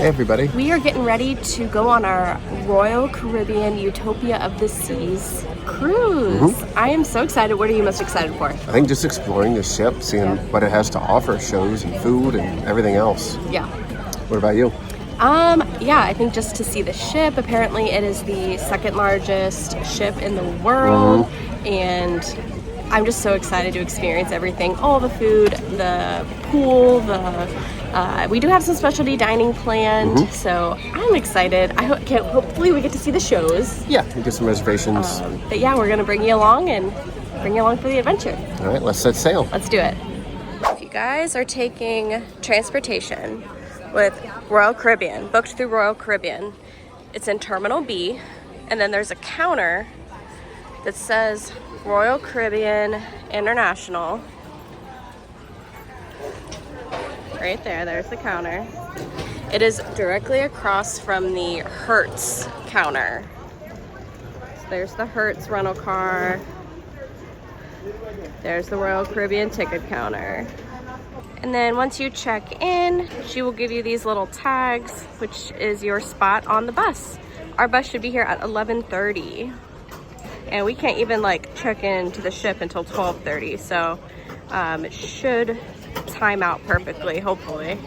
Hey everybody. We are getting ready to go on our Royal Caribbean Utopia of the Seas cruise. I am so excited. What are you most excited for? I think just exploring the ship, seeing what it has to offer, shows and food and everything else. Yeah. What about you? Yeah, I think just to see the ship. Apparently it is the second largest ship in the world, and I'm just so excited to experience everything, all the food, the pool, we do have some specialty dining planned, so I'm excited. Hopefully we get to see the shows. Yeah, we get some reservations. But yeah, we're gonna bring you along for the adventure. All right, let's set sail. Let's do it. If you guys are taking transportation with Royal Caribbean, booked through Royal Caribbean, it's in Terminal B, and then there's a counter that says Royal Caribbean International. Right there, there's the counter. It is directly across from the Hertz counter. So there's the Hertz rental car. There's the Royal Caribbean ticket counter. And then once you check in, she will give you these little tags, which is your spot on the bus. Our bus should be here at 11:30. And we can't even check into the ship until 12:30, so it should time out perfectly, hopefully.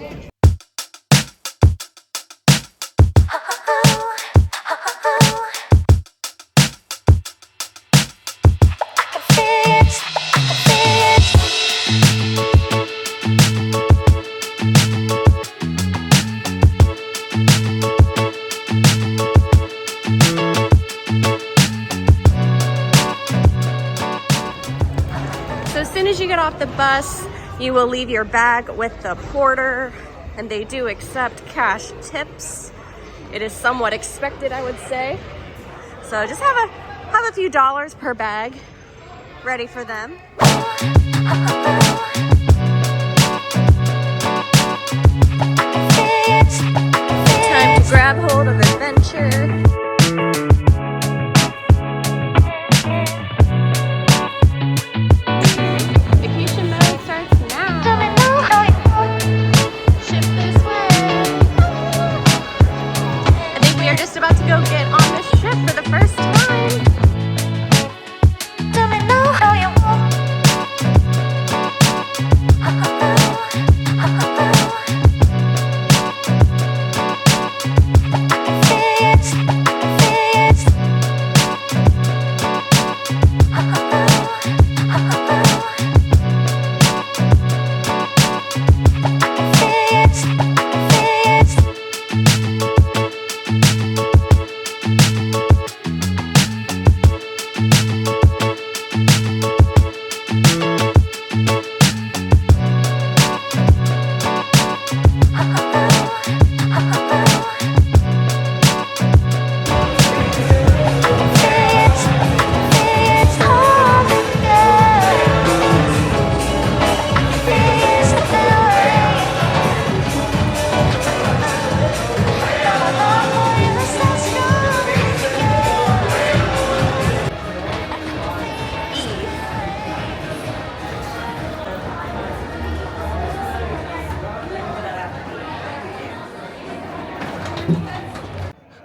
So as soon as you get off the bus, you will leave your bag with the porter, and they do accept cash tips. It is somewhat expected, I would say. So just have a few dollars per bag ready for them. Time to grab hold of adventure. Go get on the ship for the first time. Tell me now how you want.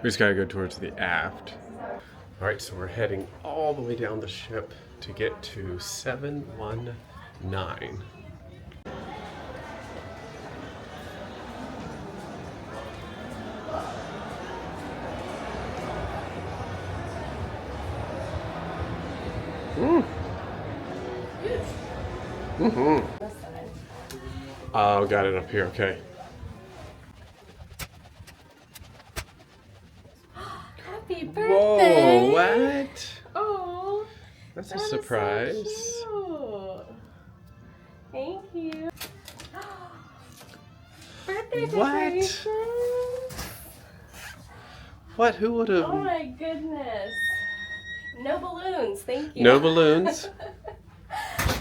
We just gotta go towards the aft. All right, so we're heading all the way down the ship to get to 719. Oh, got it up here, okay. Happy birthday! Whoa, what? Oh, That's a surprise. So cute. Thank you. Birthday What? decorations. What? Who would have? Oh my goodness. No balloons, thank you. No balloons?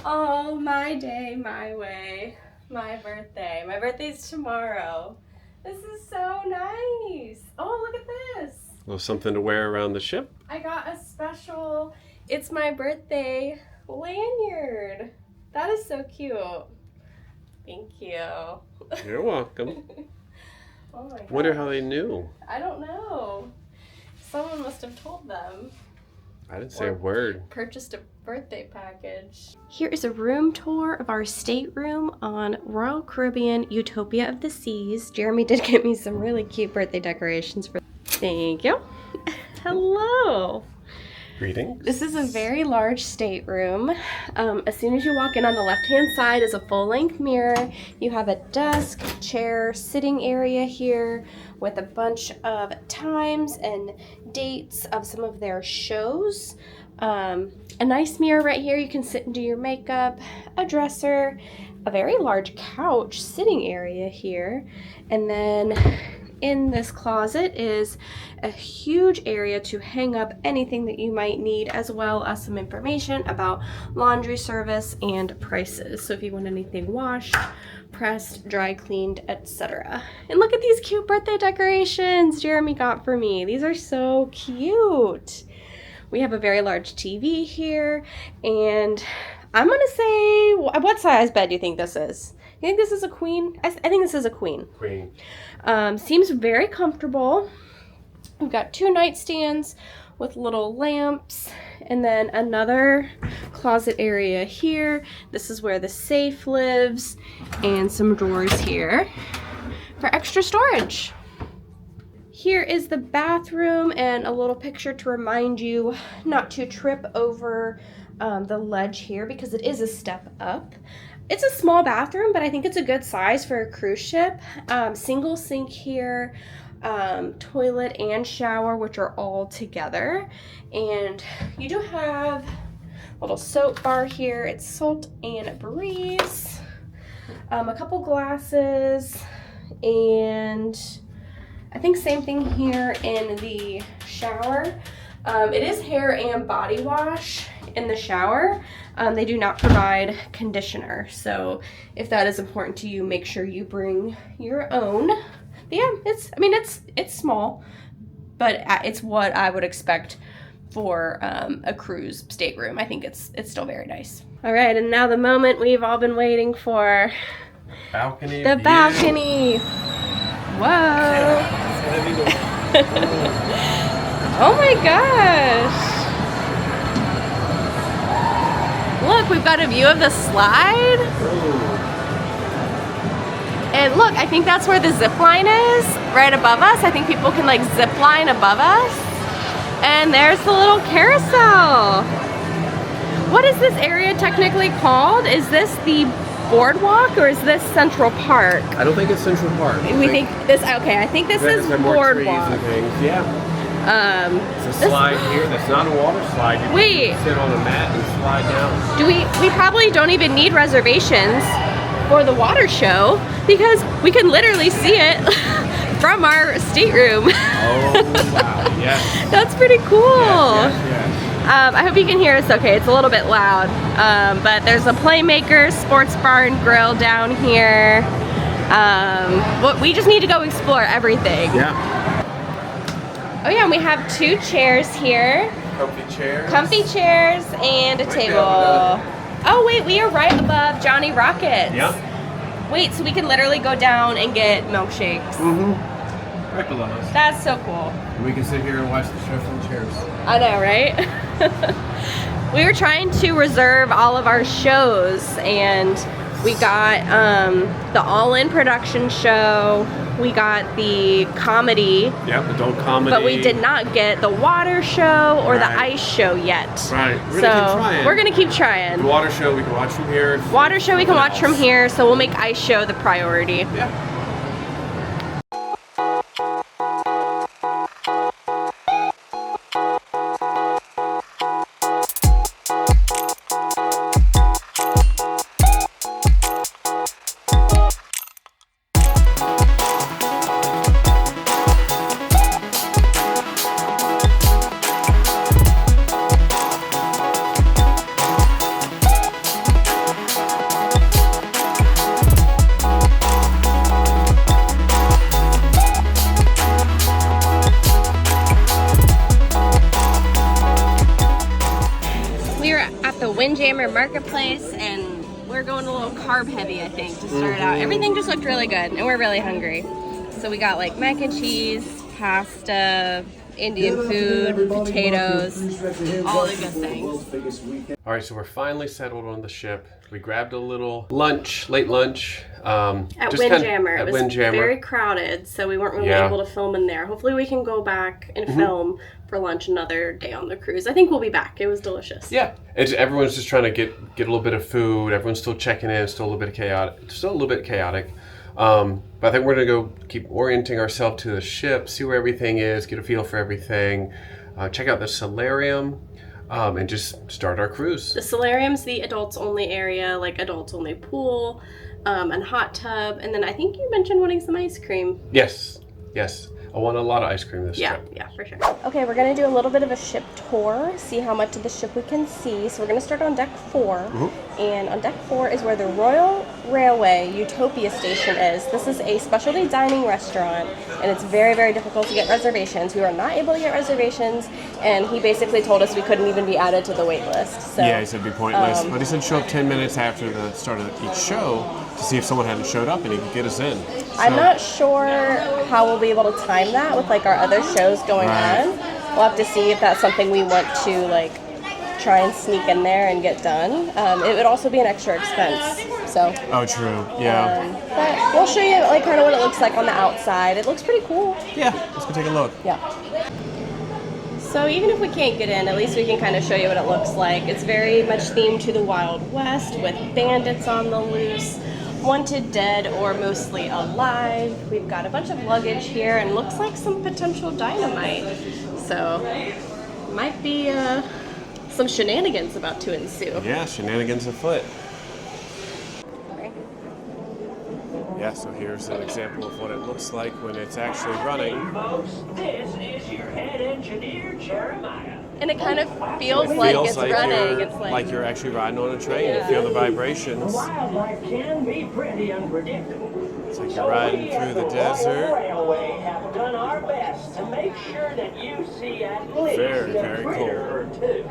Oh, my day, my way. My birthday. My birthday's tomorrow. This is so nice. Oh, look at this. A little something to wear around the ship? I got a special, it's my birthday lanyard. That is so cute. Thank you. You're welcome. Oh my god. Wonder how they knew. I don't know. Someone must have told them. I didn't say a word. Purchased a birthday package. Here is a room tour of our stateroom on Royal Caribbean Utopia of the Seas. Jeremy did get me some really cute birthday decorations for. Thank you. Hello. Greetings. This is a very large stateroom. As soon as you walk in, on the left-hand side is a full-length mirror. You have a desk, chair, sitting area here with a bunch of times and dates of some of their shows. A nice mirror right here. You can sit and do your makeup, a dresser, a very large couch sitting area here, and then in this closet is a huge area to hang up anything that you might need, as well as some information about laundry service and prices. So if you want anything washed, pressed, dry cleaned, etc. And look at these cute birthday decorations Jeremy got for me. These are so cute. We have a very large TV here, and I'm gonna say, what size bed do you think this is? You think this is a queen? I think this is a queen. Queen. Seems very comfortable. We've got 2 nightstands with little lamps, and then another closet area here. This is where the safe lives, and some drawers here for extra storage. Here is the bathroom, and a little picture to remind you not to trip over the ledge here, because it is a step up. It's a small bathroom, but I think it's a good size for a cruise ship. Single sink here, toilet and shower, which are all together. And you do have a little soap bar here. It's Salt and Breeze. A couple glasses, and I think same thing here in the shower. It is hair and body wash in the shower. They do not provide conditioner, so if that is important to you, make sure you bring your own. But yeah, it's small, but it's what I would expect for a cruise stateroom. I think it's still very nice. All right, and now the moment we've all been waiting for. Balcony. The view. balcony. Whoa. Oh my gosh. Look, we've got a view of the slide. And look, I think that's where the zip line is, right above us. I think people can like zip line above us. And there's the little carousel. What is this area technically called? Is this the Boardwalk, or is this Central Park? I don't think it's Central Park. I think this is Boardwalk. Yeah. It's a slide here. That's not a water slide. You can sit on a mat and slide down. We probably don't even need reservations for the water show, because we can literally see it from our stateroom. Oh wow! Yes. That's pretty cool. Yes. I hope you can hear us okay. It's a little bit loud, but there's a Playmaker sports bar and grill down here. We just need to go explore everything. Yeah. Oh yeah, and we have 2 chairs here. Comfy chairs. Comfy chairs and a table. Oh wait, we are right above Johnny Rockets. Yeah. Wait, so we can literally go down and get milkshakes. Mm-hmm. Right below us. That's so cool. And we can sit here and watch the show from the chairs. I know, right? We were trying to reserve all of our shows, and we got the all-in production show. We got the comedy. Yep, adult comedy. But we did not get the water show or the ice show yet. Right. We're gonna keep trying. We're gonna keep trying. The water show we can watch from here. Water show we can watch from here, so we'll make ice show the priority. Yeah. Windjammer Marketplace, and we're going a little carb heavy, I think, to start out. Everything just looked really good, and we're really hungry. So we got like mac and cheese, pasta, Indian food, potatoes, all the good things. All right, so we're finally settled on the ship. We grabbed a little lunch, late lunch. At just Windjammer. At It was Windjammer. very crowded, so we weren't really able to film in there. Hopefully we can go back and film for lunch another day on the cruise. I think we'll be back. It was delicious. Yeah, everyone's just trying to get a little bit of food. Everyone's still checking in. Still a little bit chaotic. But I think we're gonna go keep orienting ourselves to the ship, see where everything is, get a feel for everything, check out the Solarium, and just start our cruise. The Solarium's the adults only area, like adults only pool, and hot tub. And then I think you mentioned wanting some ice cream. Yes. I want a lot of ice cream this trip. Yeah, for sure. Okay, we're gonna do a little bit of a ship tour, see how much of the ship we can see. So we're gonna start on deck 4, and on deck 4 is where the Royal Railway Utopia station is. This is a specialty dining restaurant, and it's very, very difficult to get reservations. We were not able to get reservations, and he basically told us we couldn't even be added to the wait list. So, yeah, he said it'd be pointless. But he said show up 10 minutes after the start of each show to see if someone hadn't showed up and he could get us in. So, I'm not sure how we'll be able to time that with like our other shows going on. We'll have to see if that's something we want to like try and sneak in there and get done. It would also be an extra expense. So. Oh, true. Yeah. But we'll show you like kind of what it looks like on the outside. It looks pretty cool. Yeah. Let's go take a look. Yeah. So even if we can't get in, at least we can kind of show you what it looks like. It's very much themed to the Wild West with bandits on the loose, wanted dead or mostly alive. We've got a bunch of luggage here and looks like some potential dynamite. So might be some shenanigans about to ensue. Yeah, shenanigans afoot. Yeah, so here's an example of what it looks like when it's actually running. This is your head engineer, Jeremiah. And it kind of feels like it's running. It's like you're actually riding on a train. You feel the vibrations. Wildlife can be pretty unpredictable. It's like you're riding through the desert. Railway have done our best to make sure that you see at least Very, very a critter cool. or two.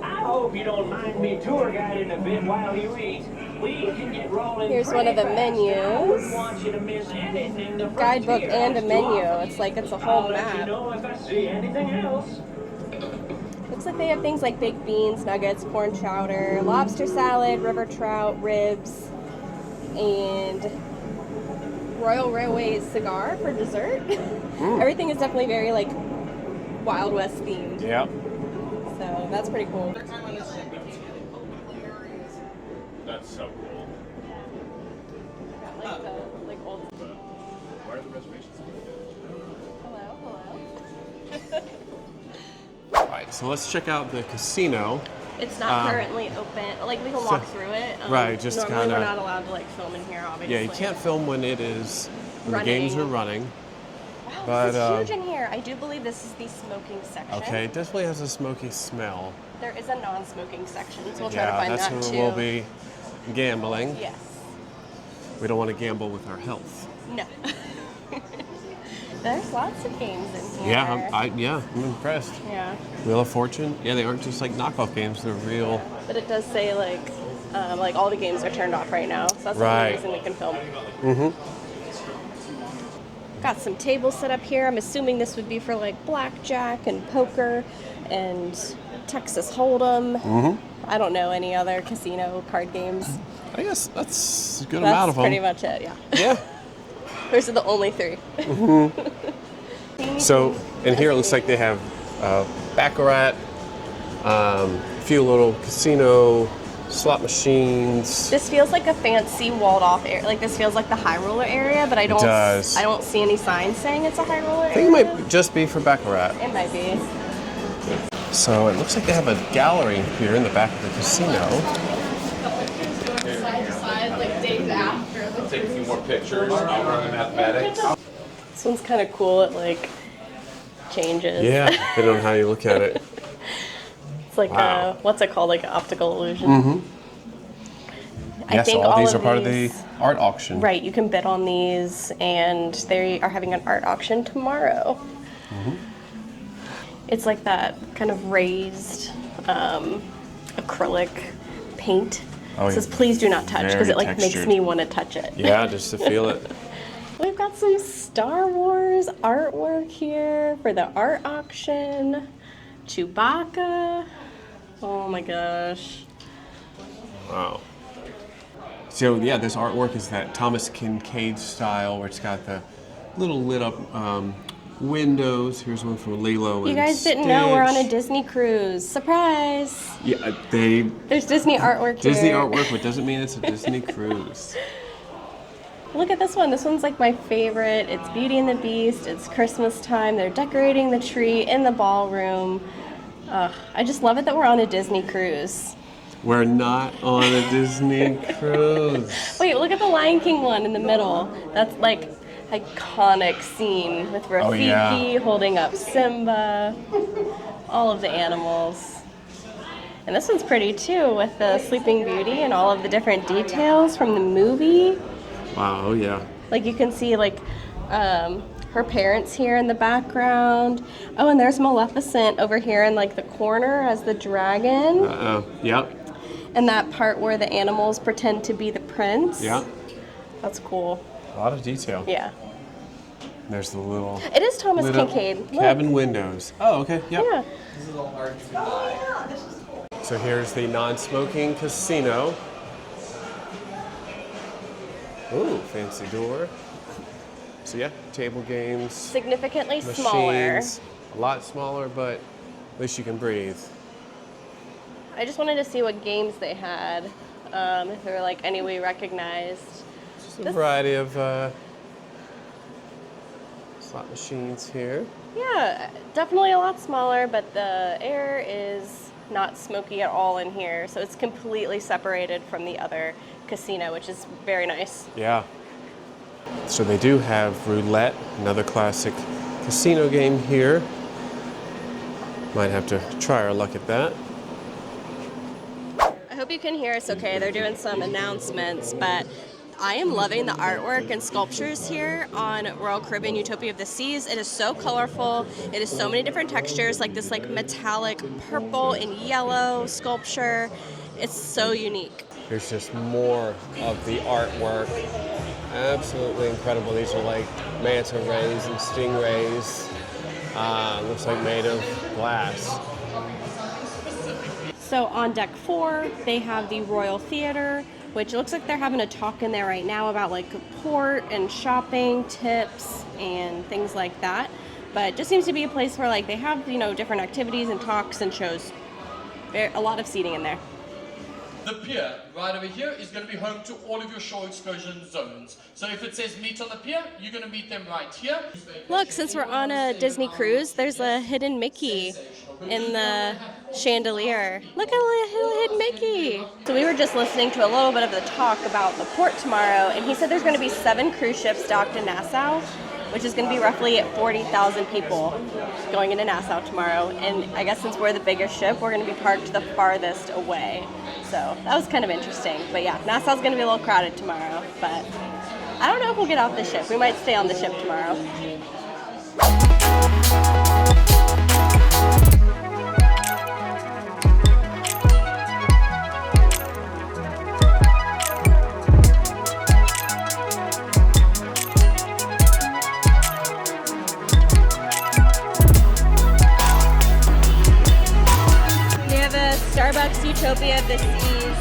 I hope you don't mind me tour guiding a bit while you eat. We can get rolling. Here's one of the menus. I wouldn't want you to miss anything. The Guidebook frontier and a has to menu. offer. It's like it's a whole I'll let you map. know if I see anything else. Looks like they have things like baked beans, nuggets, corn chowder, lobster salad, river trout, ribs, and Royal Railway cigar for dessert. Everything is definitely very like Wild West themed. Yep. So that's pretty cool. That's so cool. Got like old. Why are the reservations? Hello. All right, so let's check out the casino. It's not currently open. Like we can walk through it. Right, just normally kinda- we're not allowed to like film in here, obviously. Yeah, you can't film when it is when the games are running. Wow, but, this is huge in here. I do believe this is the smoking section. Okay, it definitely has a smoky smell. There is a non-smoking section, so we'll try Yeah, to find that's that where too. we'll be gambling. Yes. We don't want to gamble with our health. No. There's lots of games in here. Yeah, I'm impressed. Yeah. Wheel of Fortune. Yeah, they aren't just like knockoff games; they're real. But it does say like all the games are turned off right now, so that's the Right. only reason we can film. Got some tables set up here. I'm assuming this would be for like blackjack and poker and Texas Hold'em. I don't know any other casino card games. I guess that's a good amount That's of them. pretty much it. Yeah. Yeah. Those are the only 3. So in here it looks like they have baccarat, a few little casino slot machines. This feels like a fancy walled-off area. Like this feels like the high roller area, but I don't. does. I don't see any signs saying it's a high roller I think it might just be for baccarat. It might be. So it looks like they have a gallery here in the back of the casino. I'll take a few more pictures. I'll run the mathematics. This one's kind of cool. It like changes. Yeah, depending on how you look at it. It's like Wow. what's it called? Like an optical illusion. Yes, all these are part of the art auction. Right, you can bid on these, and they are having an art auction tomorrow. It's like that kind of raised acrylic paint Oh, It says please do not touch because it like makes me want to touch it. Yeah, just to feel it. We've got some Star Wars artwork here for the art auction. Chewbacca. Oh my gosh. Wow. So yeah, this artwork is that Thomas Kincaid style where it's got the little lit up windows. Here's one from Lilo and You guys didn't know we're on a Disney cruise. Surprise! Yeah, There's Disney artwork here. Disney artwork, but doesn't mean it's a Disney cruise. Look at this one. This one's like my favorite. It's Beauty and the Beast. It's Christmas time. They're decorating the tree in the ballroom. I just love it that we're on a Disney cruise. We're not on a Disney cruise. Wait, look at the Lion King one in the middle. That's like iconic scene with Rafiki holding up Simba, all of the animals. And this one's pretty too with the Sleeping Beauty and all of the different details from the movie. Wow, yeah. Like you can see like her parents here in the background. Oh, and there's Maleficent over here in like the corner as the dragon. Yep. And that part where the animals pretend to be the prince. Yeah. That's cool. A lot of detail. Yeah. There's the little... It is Thomas Kincaid. Cabin windows. Oh, okay. Yep. Yeah. So here's the non-smoking casino. Ooh, fancy door. So yeah, table games. Significantly machines, smaller. A lot smaller, but at least you can breathe. I just wanted to see what games they had. If there were like any we recognized. Just a variety of slot machines here. Yeah, definitely a lot smaller, but the air is not smoky at all in here. So it's completely separated from the other casino, which is very nice. Yeah. So they do have roulette, another classic casino game here. Might have to try our luck at that. I hope you can hear us okay. They're doing some announcements, but I am loving the artwork and sculptures here on Royal Caribbean Utopia of the Seas. It is so colorful. It is so many different textures, like this like metallic purple and yellow sculpture. It's so unique. There's just more of the artwork. Absolutely incredible. These are like manta rays and stingrays. Looks like made of glass. So on deck 4, they have the Royal Theater, which looks like they're having a talk in there right now about like port and shopping tips and things like that. But it just seems to be a place where like they have, you know, different activities and talks and shows. A lot of seating in there. The pier right over here is going to be home to all of your shore excursion zones. So if it says meet on the pier, you're going to meet them right here. Look, since we're on a Disney cruise, there's a hidden Mickey in the chandelier. Look at a little hidden Mickey. So we were just listening to a little bit of the talk about the port tomorrow, and he said there's going to be 7 cruise ships docked in Nassau, which is going to be roughly 40,000 people going into Nassau tomorrow. And I guess since we're the biggest ship, we're going to be parked the farthest away. So that was kind of interesting. But yeah, Nassau's going to be a little crowded tomorrow. But I don't know if we'll get off the ship. We might stay on the ship tomorrow. Starbucks Utopia of the Seas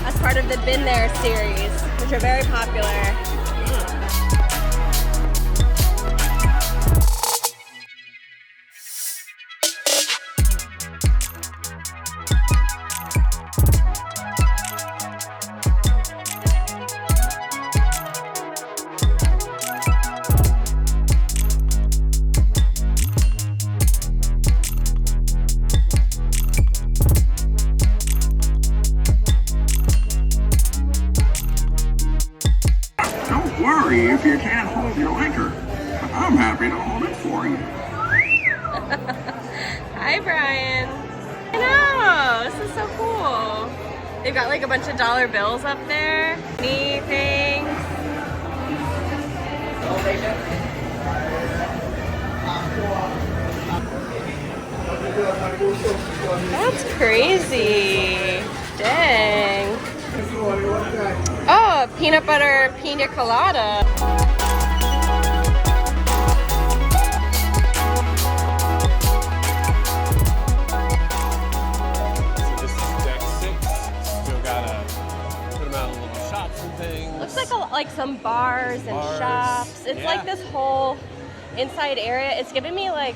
as part of the Been There series, which are very popular. If you can't hold your liquor, I'm happy to hold it for you. Hi, Brian. I know, this is so cool. They've got like a bunch of dollar bills up there. Neat things. That's crazy. Dang. Oh, peanut butter pina colada. So this is deck 6. Still gotta put them out in little shops and things. Looks like some bars and Bars, shops. It's yeah. like this whole inside area. It's giving me like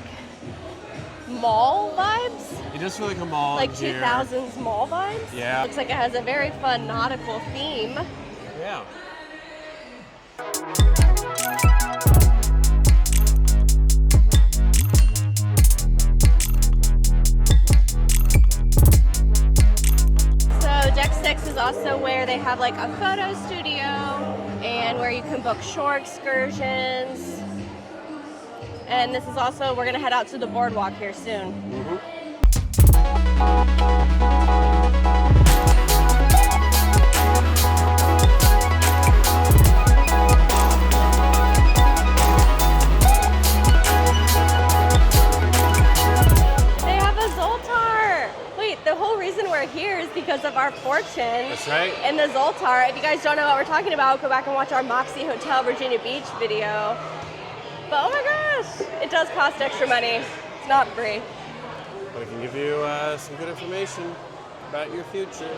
mall vibes. It does feel like a mall Like in here. 2000s mall vibes. Yeah. Looks like it has a very fun nautical theme. Yeah. So deck 6 is also where they have like a photo studio and where you can book shore excursions. And this is also, we're gonna head out to the boardwalk here soon. They have a Zoltar. Wait, the whole reason we're here is because of our fortune. That's right. In the Zoltar. If you guys don't know what we're talking about, go back and watch our Moxie Hotel Virginia Beach video. But oh my gosh, it does cost extra money. It's not free. But it can give you some good information about your future.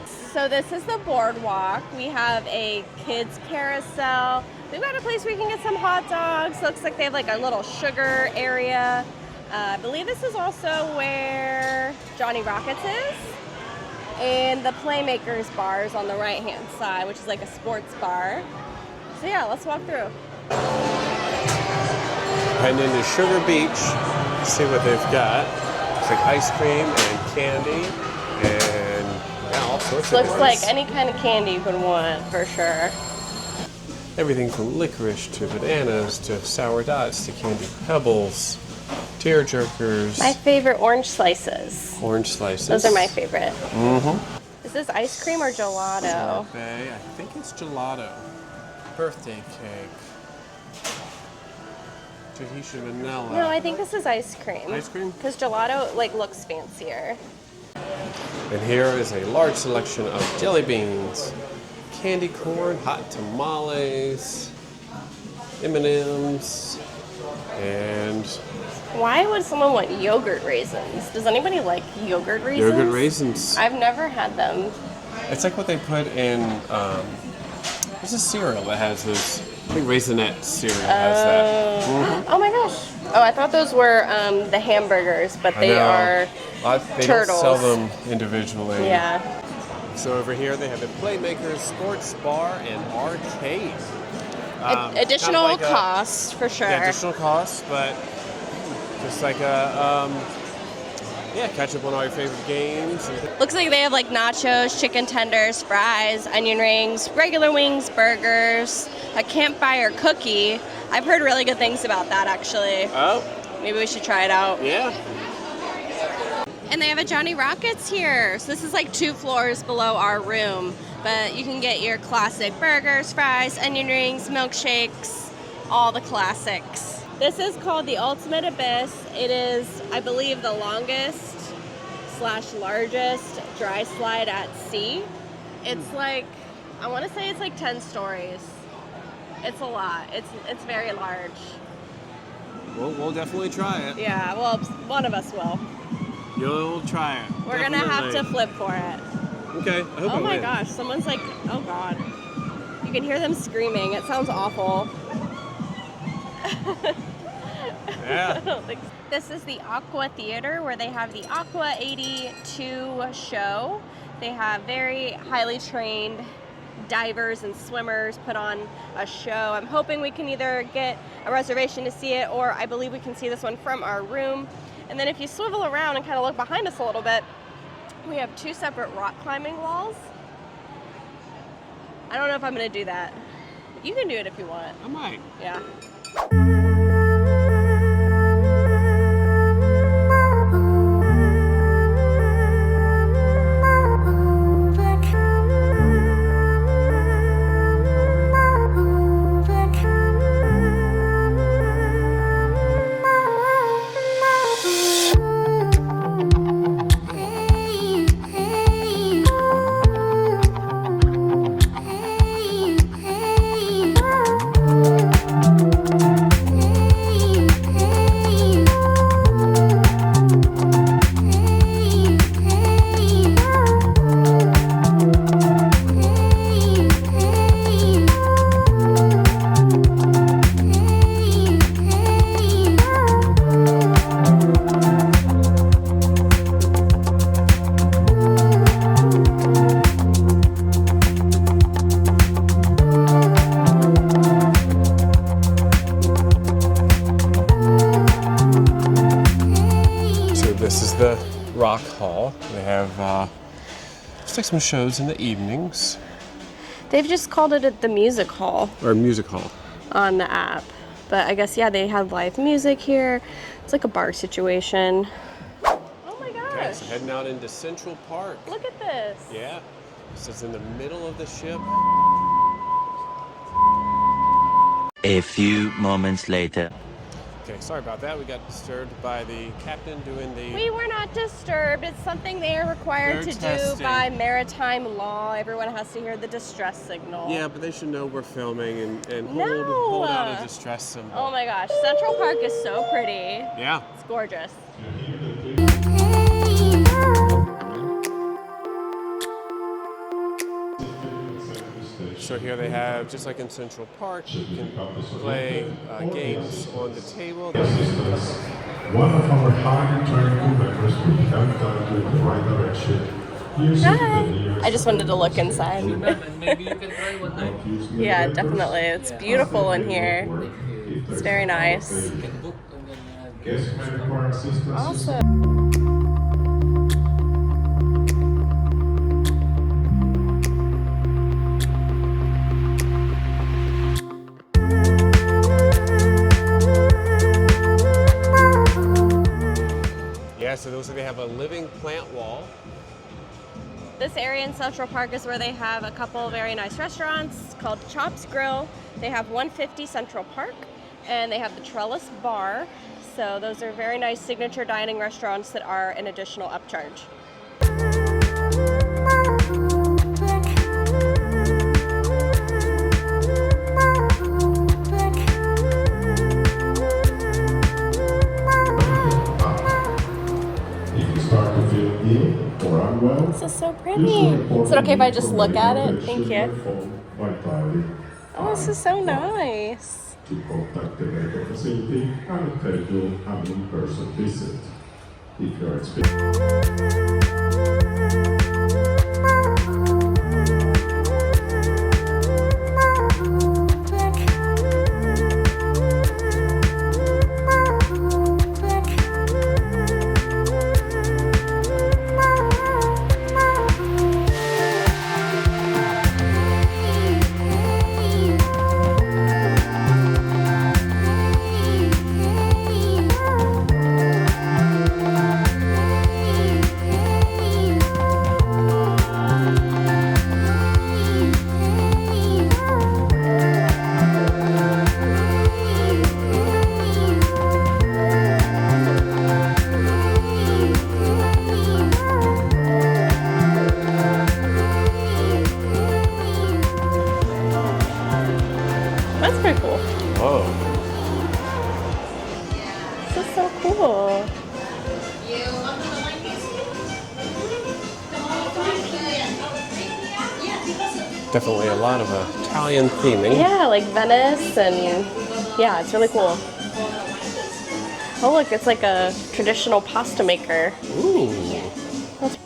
So this is the boardwalk. We have a kids carousel. We've got a place where you can get some hot dogs. Looks like they have like a little sugar area. I believe this is also where Johnny Rockets is. And the Playmakers bar is on the right hand side, which is like a sports bar. So yeah, let's walk through. Heading into Sugar Beach, see what they've got. It's like ice cream and candy and yeah, all sorts of Looks goodies. like any kind of candy you could want, for sure. Everything from licorice to bananas to sour dots to candy pebbles, tear jerkers, My favorite, orange slices. orange slices. Those are my favorite. Mm-hmm. Is this ice cream or gelato? Sorbet, I think it's gelato. Birthday cake. Tahitian vanilla. No, I think this is ice cream. Ice cream? Because gelato like looks fancier. And here is a large selection of jelly beans, candy corn, hot tamales, M&Ms, and Why would someone want yogurt raisins? Does anybody like yogurt raisins? yogurt raisins. I've never had them. It's like what they put in, there's a cereal that has this, I think Raisinette cereal has that. Mm-hmm. Oh my gosh. Oh, I thought those were the hamburgers, but they are They turtles. don't sell them individually. Yeah. So over here they have the Playmakers Sports Bar and Arcade. Additional kind of like cost for sure. Yeah, additional costs, but just like catch up on all your favorite games. Looks like they have like nachos, chicken tenders, fries, onion rings, regular wings, burgers, a campfire cookie. I've heard really good things about that actually. Oh, Maybe we should try it out. yeah. And they have a Johnny Rockets here. So this is like 2 floors below our room. But you can get your classic burgers, fries, onion rings, milkshakes, all the classics. This is called the Ultimate Abyss. It is, I believe, the longest / largest dry slide at sea. It's like, I want to say it's like 10 stories. It's a lot. It's very large. We'll definitely try it. Yeah, well, one of us will. You'll try it. We're gonna have to flip for it. Okay, I hope Oh I my win. gosh, someone's like, oh god. You can hear them screaming. It sounds awful. Yeah. I don't think so. This is the Aquatheater where they have the Aqua 82 show. They have very highly trained divers and swimmers put on a show. I'm hoping we can either get a reservation to see it, or I believe we can see this one from our room. And then if you swivel around and kind of look behind us a little bit, we have 2 separate rock climbing walls. I don't know if I'm gonna do that. You can do it if you want. I might. Yeah. hall. They have just like some shows in the evenings. They've just called it the music hall Or music hall. on the app. But I guess, yeah, they have live music here. It's like a bar situation. Oh my gosh. Okay, so heading out into Central Park. Look at this. Yeah. This is in the middle of the ship. A few moments later. Okay, sorry about that. We got disturbed by the captain doing the... We were not disturbed. It's something they are required They're to testing. do by maritime law. Everyone has to hear the distress signal. Yeah, but they should know we're filming and No. hold out a distress symbol. Oh my gosh, Central Park is so pretty. Yeah. It's gorgeous. So here they have, just like in Central Park, you can play games on the table. One of our highly trained crew members will help guide you in the right direction. Hi. I just wanted to look inside. Yeah, definitely. It's beautiful in here. It's very nice. Guests may require assistance. Awesome. Yeah, so those they have a living plant wall. This area in Central Park is where they have a couple very nice restaurants called Chops Grill. They have 150 Central Park, and they have the Trellis Bar. So those are very nice signature dining restaurants that are an additional upcharge. If you start to feel ill or unwell, This is so pretty. Is it okay if I just look at it? Thank you. Oh, this is so nice. To contact the medical facility and schedule an in-person visit. If you are experiencing That's pretty cool. Oh. This is so cool. Definitely a lot of Italian theming. Yeah, like Venice, and yeah, it's really cool. Oh look, it's like a traditional pasta maker. Ooh.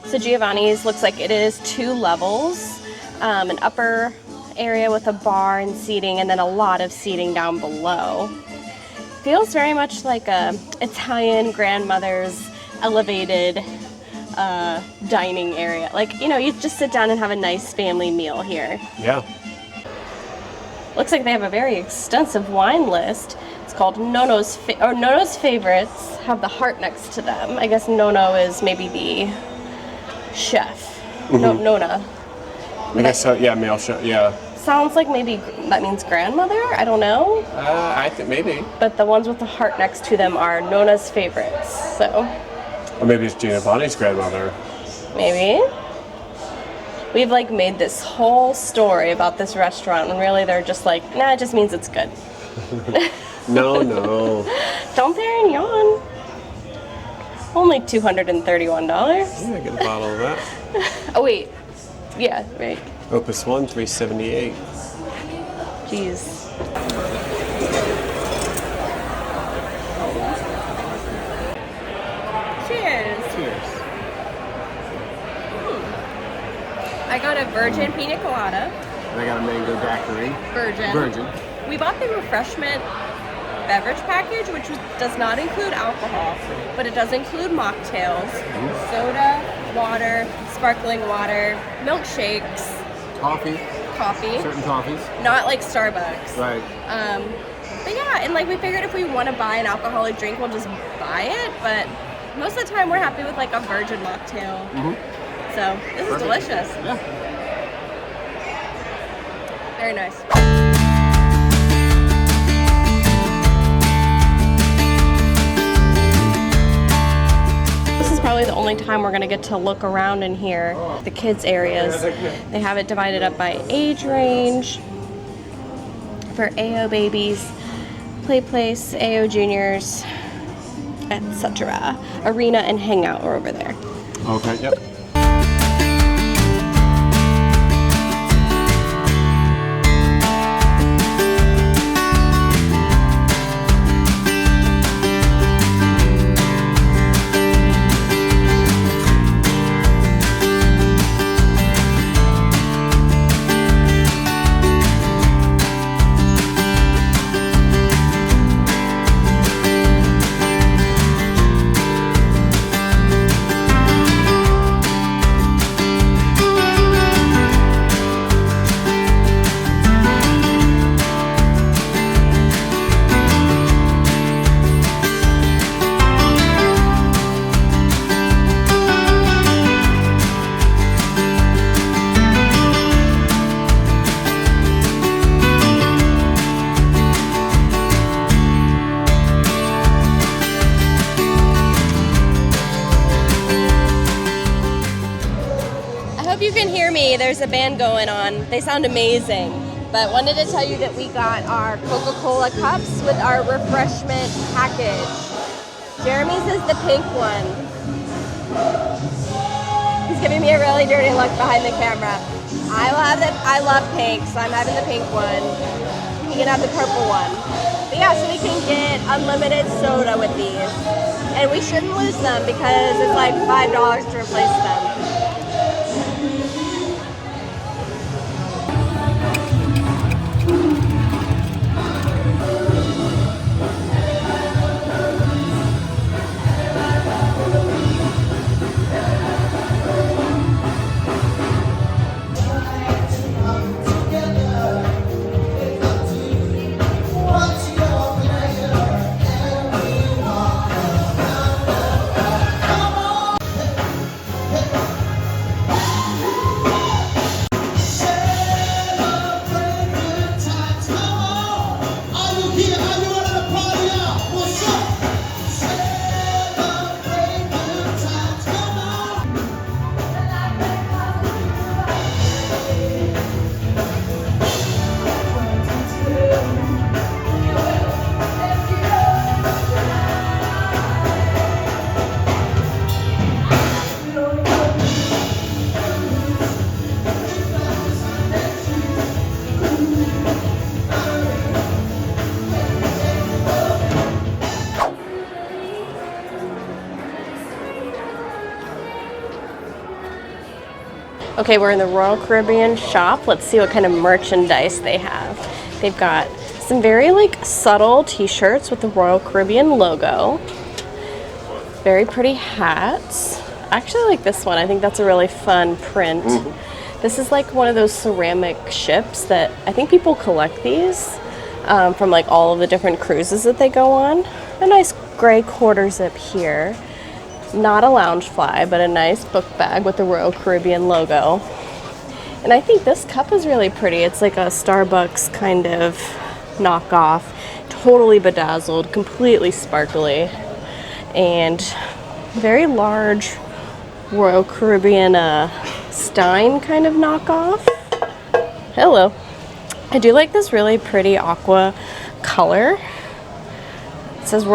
So Giovanni's looks like it is 2 levels, an upper area with a bar and seating, and then a lot of seating down below. Feels very much like a Italian grandmother's elevated dining area. Like, you know, you just sit down and have a nice family meal here. Yeah. Looks like they have a very extensive wine list. It's called Nono's Favorites. Have the heart next to them. I guess Nono is maybe the chef. No, Nona. I guess so. Yeah, male chef. Yeah. Sounds like maybe that means grandmother. I don't know. I think maybe. But the ones with the heart next to them are Nona's Favorites. So Or maybe it's Giovanni's grandmother. maybe. We've like made this whole story about this restaurant, and really they're just like, nah, it just means it's good. No, no. Don't there and yawn. Only $231. Yeah, get a bottle of that. Oh wait, yeah, right. Opus 1, $378. Jeez. Cheers. Cheers. I got a virgin pina colada. And I got a mango daiquiri. Virgin. Virgin. We bought the refreshment beverage package, which does not include alcohol, but it does include mocktails, soda, water, sparkling water, milkshakes, Coffee. coffee, Certain coffees. not like Starbucks. Right. But yeah, and like we figured if we want to buy an alcoholic drink, we'll just buy it, but most of the time we're happy with like a virgin mocktail. So this is delicious. Yeah. Very nice. This is probably the only time we're gonna get to look around in here. The kids areas, they have it divided up by age range for AO babies, play place, AO juniors, etc. Arena and hangout are over there. Okay. Yep. There's a band going on. They sound amazing. But wanted to tell you that we got our Coca-Cola cups with our refreshment package. Jeremy's is the pink one. He's giving me a really dirty look behind the camera. I love pink, so I'm having the pink one. You can have the purple one. But yeah, so we can get unlimited soda with these. And we shouldn't lose them because it's like $5 to replace them. Okay, we're in the Royal Caribbean shop. Let's see what kind of merchandise they have. They've got some very like subtle t-shirts with the Royal Caribbean logo. Very pretty hats. I actually like this one. I think that's a really fun print. This is like one of those ceramic ships that I think people collect these from like all of the different cruises that they go on. A nice gray quarter zip here. Not a lounge fly, but a nice book bag with the Royal Caribbean logo. And I think this cup is really pretty. It's like a Starbucks kind of knockoff, totally bedazzled, completely sparkly, and very large Royal Caribbean Stein kind of knockoff. Hello. I do like this really pretty aqua color. It says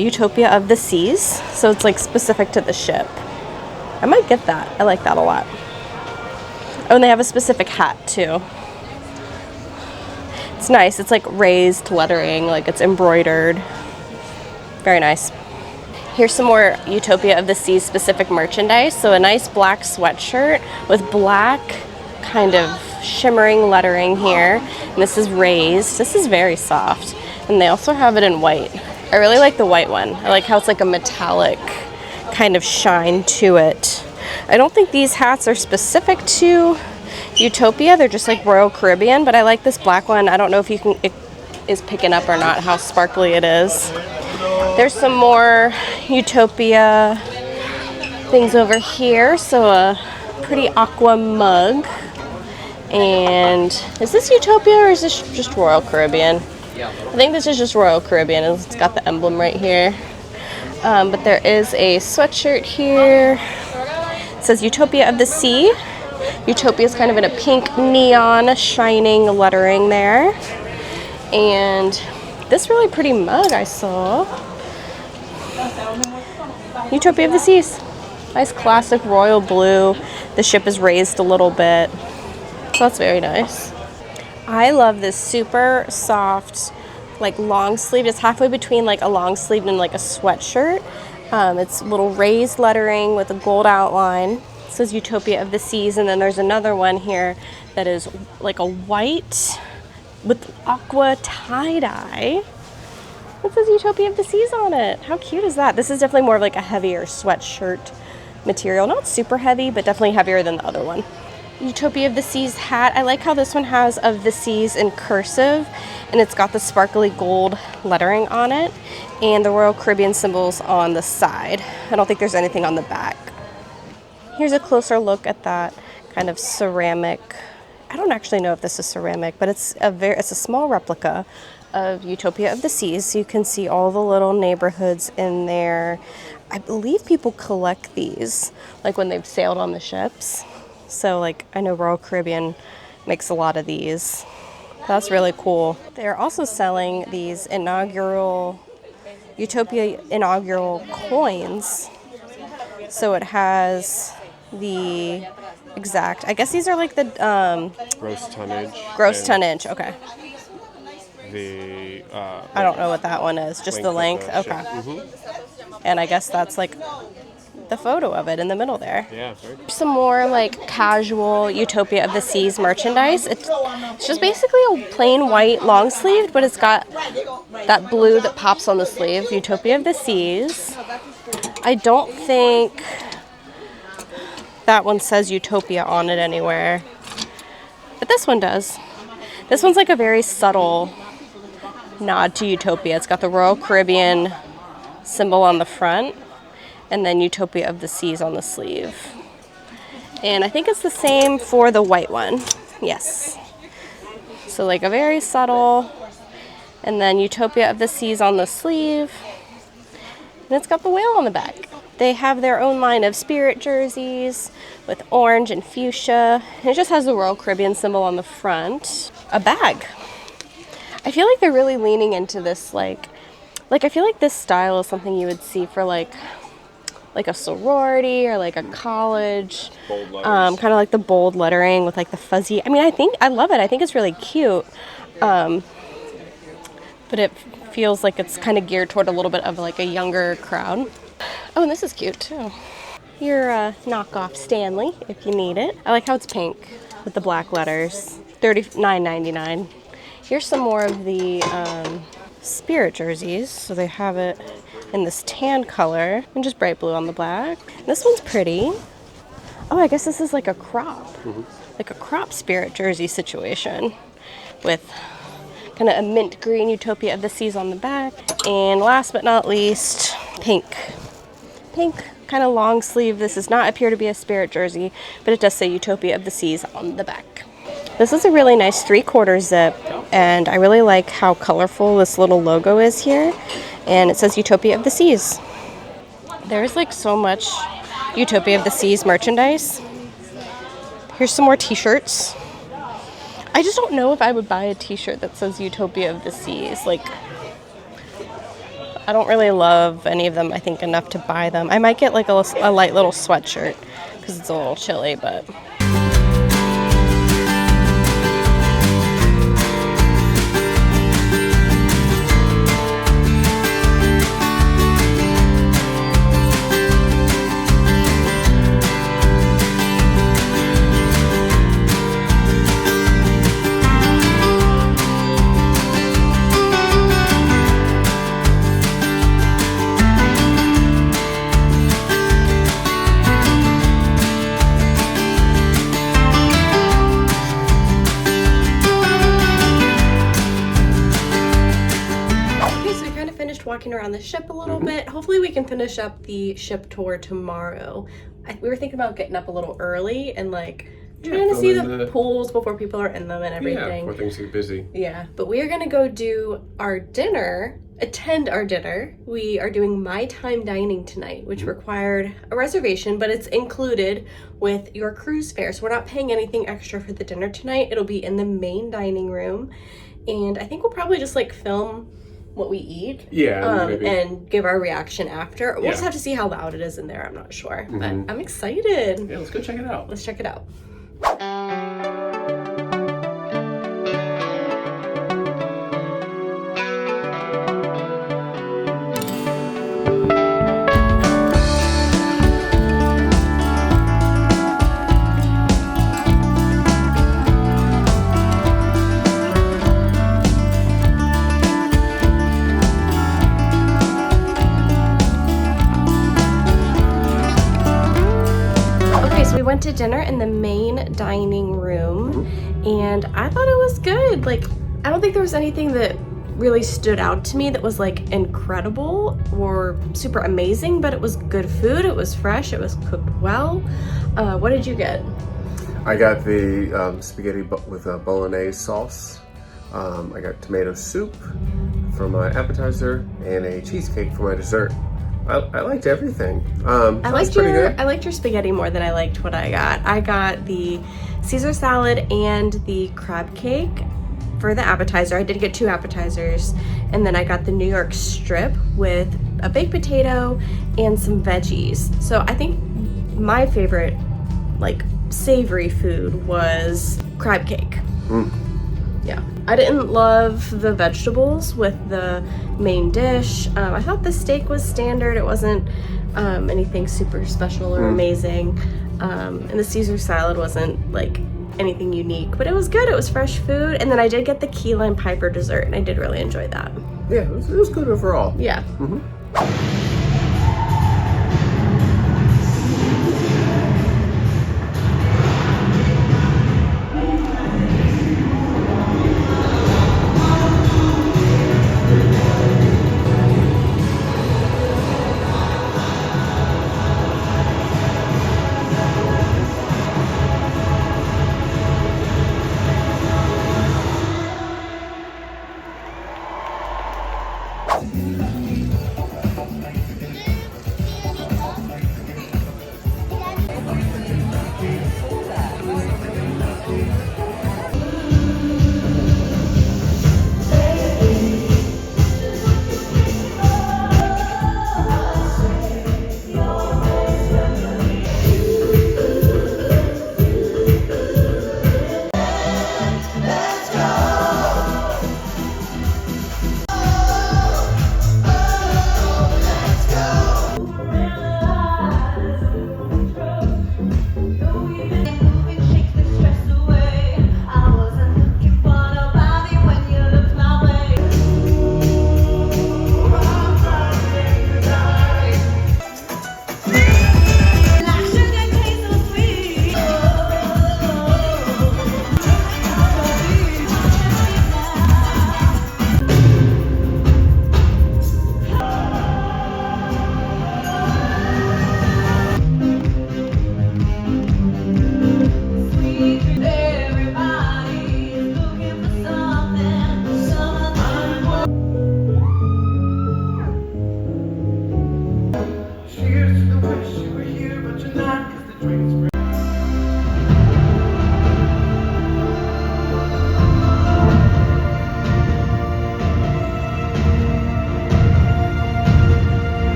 Utopia of the Seas, so it's like specific to the ship. I might get that. I like that a lot. Oh, and they have a specific hat too. It's nice. It's like raised lettering, like it's embroidered. Very nice. Here's some more Utopia of the Seas specific merchandise. So a nice black sweatshirt with black kind of shimmering lettering here. And this is raised. This is very soft. And they also have it in white. I really like the white one. I like how it's like a metallic kind of shine to it. I don't think these hats are specific to Utopia. They're just like Royal Caribbean, but I like this black one. I don't know if it is picking up or not, how sparkly it is. There's some more Utopia things over here. So a pretty Aqua mug. And is this Utopia or is this just Royal Caribbean? I think this is just Royal Caribbean. It's got the emblem right here. But there is a sweatshirt here. It says Utopia of the Sea. Utopia is kind of in a pink neon shining lettering there. And this really pretty mug I saw. Utopia of the Seas. Nice classic royal blue. The ship is raised a little bit. So that's very nice. I love this super soft, like long sleeve. It's halfway between like a long sleeve and like a sweatshirt. It's little raised lettering with a gold outline. It says Utopia of the Seas, and then there's another one here that is like a white with aqua tie-dye. It says Utopia of the Seas on it. How cute is that? This is definitely more of like a heavier sweatshirt material. Not super heavy, but definitely heavier than the other one. Utopia of the Seas hat. I like how this one has of the seas in cursive, and it's got the sparkly gold lettering on it and the Royal Caribbean symbols on the side. I don't think there's anything on the back. Here's a closer look at that kind of ceramic. I don't actually know if this is ceramic, but it's a small replica of Utopia of the Seas. So you can see all the little neighborhoods in there. I believe people collect these like when they've sailed on the ships. So like I know Royal Caribbean makes a lot of these. That's really cool. They're also selling these inaugural Utopia inaugural coins. So it has the exact, I guess these are like the Gross tonnage. Gross tonnage, okay. The I don't know what that one is, just the length. Okay. Mm-hmm. And I guess that's like the photo of it in the middle there. Yeah, very good. Some more like casual Utopia of the Seas merchandise. It's just basically a plain white long sleeve, but it's got that blue that pops on the sleeve. Utopia of the Seas. I don't think that one says Utopia on it anywhere, but this one does. This one's like a very subtle nod to Utopia. It's got the Royal Caribbean symbol on the front, and then Utopia of the Seas on the sleeve. And I think it's the same for the white one. Yes. So like a very subtle, and then Utopia of the Seas on the sleeve. And it's got the whale on the back. They have their own line of spirit jerseys with orange and fuchsia. And it just has the Royal Caribbean symbol on the front. A bag. I feel like they're really leaning into this like I feel like this style is something you would see for like a sorority or like a college, kind of like the bold lettering with like the fuzzy. I mean, I love it. I think it's really cute, but it feels like it's kind of geared toward a little bit of like a younger crowd. Oh, and this is cute too. Your knockoff Stanley, if you need it. I like how it's pink with the black letters. $39.99. Here's some more of the spirit jerseys. So they have it in this tan color and just bright blue on the black. This one's pretty. Oh, I guess this is like a crop. Like a crop spirit jersey situation with kind of a mint green Utopia of the Seas on the back. And last but not least, pink. Pink, kind of long sleeve. This does not appear to be a spirit jersey, but it does say Utopia of the Seas on the back. This is a really nice 3/4 zip, and I really like how colorful this little logo is here. And it says Utopia of the Seas. There's like so much Utopia of the Seas merchandise. Here's some more t-shirts. I just don't know if I would buy a t-shirt that says Utopia of the Seas. Like, I don't really love any of them, I think, enough to buy them. I might get like a light little sweatshirt because it's a little chilly, but... around the ship a little bit. Hopefully we can finish up the ship tour tomorrow. We were thinking about getting up a little early and like trying to see the pools before people are in them and everything. Yeah, before things get busy. Yeah, but we are gonna go do our dinner, attend our dinner. We are doing My Time dining tonight, which required a reservation, but it's included with your cruise fare. So we're not paying anything extra for the dinner tonight. It'll be in the main dining room. And I think we'll probably just like film what we eat. Yeah, maybe. And give our reaction after. We'll just have to see how loud it is in there. I'm not sure, but I'm excited. Yeah, let's go check it out. Let's check it out. Went to dinner in the main dining room and I thought it was good. Like, I don't think there was anything that really stood out to me that was like incredible or super amazing, but it was good food, it was fresh, it was cooked well. What did you get? I got the spaghetti with a bolognese sauce. I got tomato soup for my appetizer and a cheesecake for my dessert. I liked everything. I liked your spaghetti more than I liked what I got. I got the Caesar salad and the crab cake for the appetizer. I did get 2 appetizers, and then I got the New York strip with a baked potato and some veggies. So I think my favorite like savory food was crab cake. Yeah, I didn't love the vegetables with the main dish. I thought the steak was standard. It wasn't anything super special or amazing. And the Caesar salad wasn't like anything unique, but it was good. It was fresh food. And then I did get the key lime pie for dessert, and I did really enjoy that. Yeah, it was good overall. Yeah.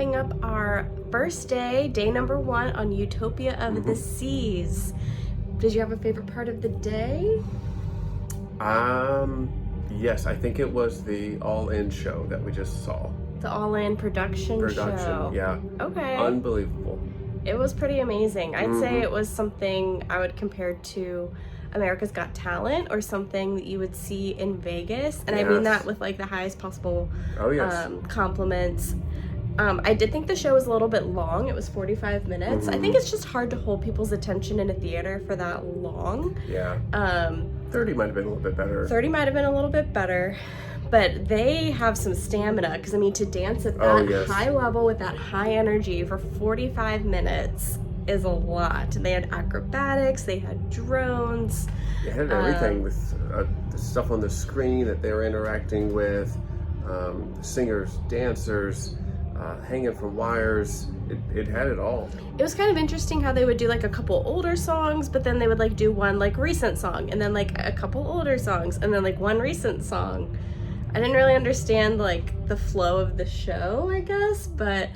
wrapping up our first day, day number 1 on Utopia of the Seas. Did you have a favorite part of the day? Yes, I think it was the all-in show that we just saw. The all-in production show. Yeah. Okay. Unbelievable. It was pretty amazing. I'd say it was something I would compare to America's Got Talent or something that you would see in Vegas. And I mean that with like the highest possible compliments. I did think the show was a little bit long. It was 45 minutes. I think it's just hard to hold people's attention in a theater for that long. Yeah. 30 might have been a little bit better. 30 might have been a little bit better. But they have some stamina, because I mean, to dance at that high level with that high energy for 45 minutes is a lot. And they had acrobatics, they had drones. They had everything with the stuff on the screen that they were interacting with, singers, dancers, hanging from wires. It had it all. It was kind of interesting how they would do like a couple older songs, but then they would like do one like recent song, and then like a couple older songs, and then like one recent song. I didn't really understand like the flow of the show, I guess, but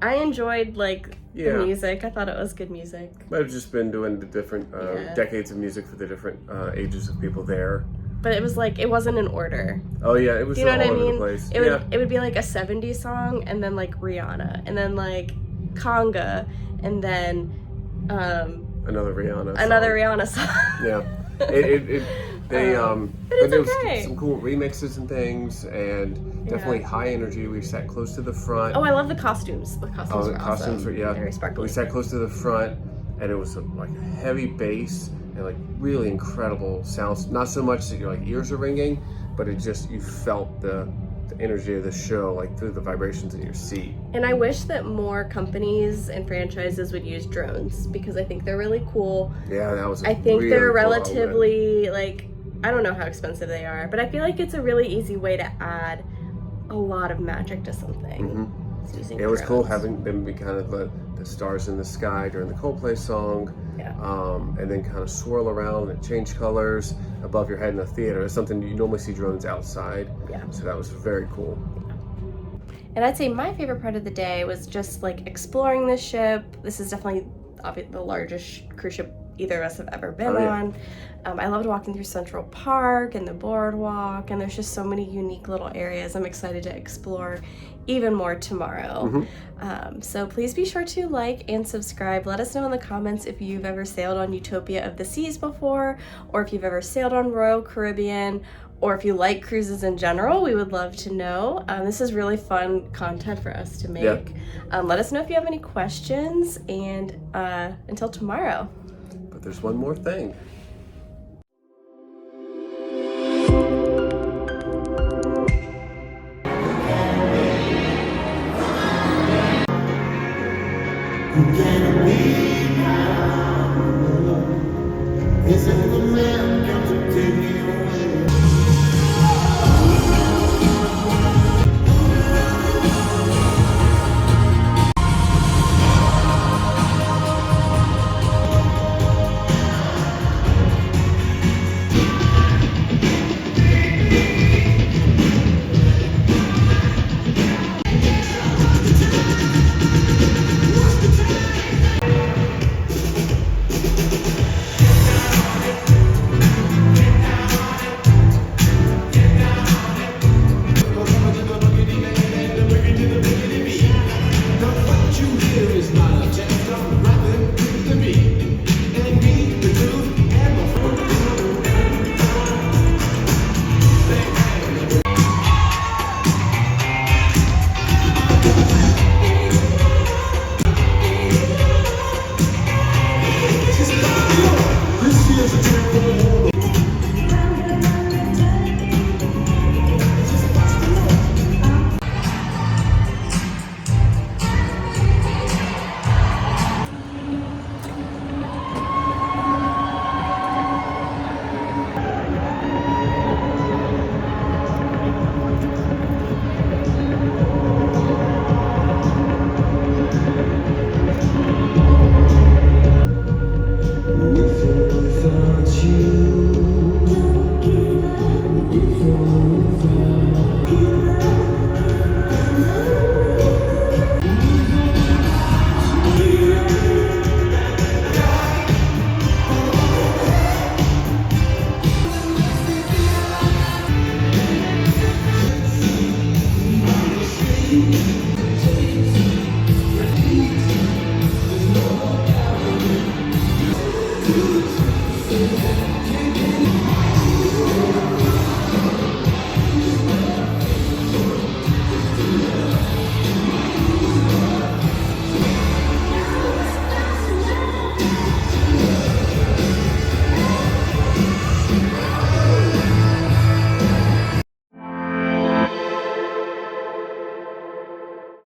I enjoyed like the music. I thought it was good music. Might have just been doing the different decades of music for the different ages of people there. But it was like, it wasn't in order. Oh yeah, it was all over the place. It would be like a 70s song, and then like Rihanna, and then like Conga, and then another Rihanna song. Yeah. But there was some cool remixes and things, and definitely high energy. We sat close to the front. Oh, I love the costumes. The costumes were awesome. Very sparkly. We sat close to the front, and it was like a heavy bass and like really incredible sounds. Not so much that your like ears are ringing, but it just, you felt the energy of the show like through the vibrations in your seat. And I wish that more companies and franchises would use drones, because I think they're really cool. Yeah, that was. I think really they're relatively like, I don't know how expensive they are, but I feel like it's a really easy way to add a lot of magic to something. It was cool having them be kind of the stars in the sky during the Coldplay song, and then kind of swirl around and change colors above your head in a theater. It's something you normally see drones outside, so that was very cool. And I'd say my favorite part of the day was just like exploring the ship. This is definitely the largest cruise ship either of us have ever been on. I loved walking through Central Park and the boardwalk, and there's just so many unique little areas I'm excited to explore even more tomorrow. So please be sure to like and subscribe. Let us know in the comments if you've ever sailed on Utopia of the Seas before, or if you've ever sailed on Royal Caribbean, or if you like cruises in general. We would love to know. This is really fun content for us to make. Let us know if you have any questions, and until tomorrow. But there's one more thing. This is a trip for